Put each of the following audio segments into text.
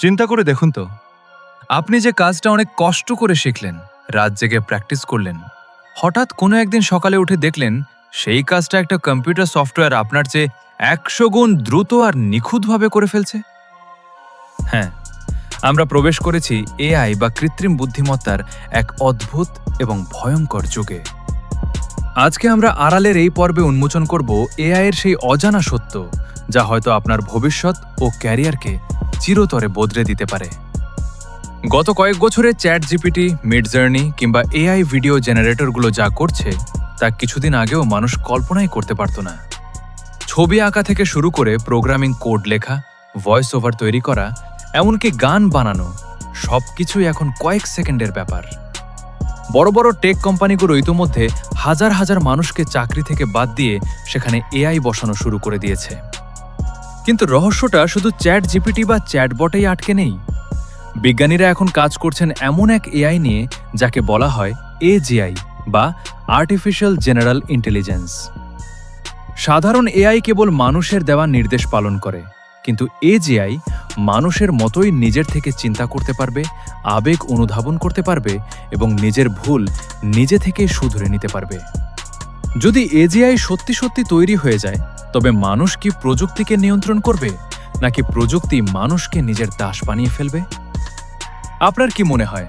চিন্তা করে দেখুন তো, আপনি যে কাজটা অনেক কষ্ট করে শিখলেন, রাত জেগে প্র্যাকটিস করলেন, হঠাৎ কোনো একদিন সকালে উঠে দেখলেন সেই কাজটা একটা কম্পিউটার সফটওয়্যার আপনার চেয়ে ১০০ গুণ দ্রুত আর নিখুঁতভাবে করে ফেলছে। হ্যাঁ, আমরা প্রবেশ করেছি এআই বা কৃত্রিম বুদ্ধিমত্তার এক অদ্ভুত এবং ভয়ঙ্কর যুগে। আজকে আমরা আড়ালের এই পর্বে উন্মোচন করব এআই এর সেই অজানা সত্য, যা হয়তো আপনার ভবিষ্যৎ ও ক্যারিয়ারকে চিরতরে বদলে দিতে পারে। গত কয়েক বছরে চ্যাট জিপিটি, মিডজার্নি কিংবা এআই ভিডিও জেনারেটরগুলো যা করছে তা কিছুদিন আগেও মানুষ কল্পনাই করতে পারত না। ছবি আঁকা থেকে শুরু করে প্রোগ্রামিং কোড লেখা, ভয়েস ওভার তৈরি করা, এমনকি গান বানানো, সবকিছুই এখন কয়েক সেকেন্ডের ব্যাপার। বড় বড় টেক কোম্পানিগুলো ইতোমধ্যে হাজার হাজার মানুষকে চাকরি থেকে বাদ দিয়ে সেখানে এআই বসানো শুরু করে দিয়েছে। কিন্তু রহস্যটা শুধু চ্যাট জিপিটি বা চ্যাটবটেই আটকে নেই। বিজ্ঞানীরা এখন কাজ করছেন এমন এক এআই নিয়ে যাকে বলা হয় এজিআই বা আর্টিফিশিয়াল জেনারেল ইন্টেলিজেন্স। সাধারণ এআই কেবল মানুষের দেওয়া নির্দেশ পালন করে, কিন্তু এজিআই মানুষের মতোই নিজের থেকে চিন্তা করতে পারবে, আবেগ অনুধাবন করতে পারবে এবং নিজের ভুল নিজে থেকেই শুধরে নিতে পারবে। যদি এজিআই সত্যি সত্যি তৈরি হয়ে যায়, তবে মানুষ কি প্রযুক্তিকে নিয়ন্ত্রণ করবে, নাকি প্রযুক্তি মানুষকে নিজের দাস বানিয়ে ফেলবে? আপনার কি মনে হয়,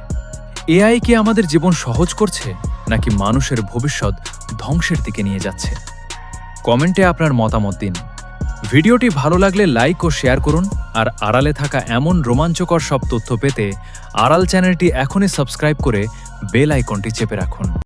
এআই কি আমাদের জীবন সহজ করছে, নাকি মানুষের ভবিষ্যৎ ধ্বংসের দিকে নিয়ে যাচ্ছে? কমেন্টে আপনার মতামত দিন। ভিডিওটি ভালো লাগলে লাইক ও শেয়ার করুন, আর আড়ালে থাকা এমন রোমাঞ্চকর সব তথ্য পেতে আড়াল চ্যানেলটি এখনই সাবস্ক্রাইব করে বেল আইকনটি চেপে রাখুন।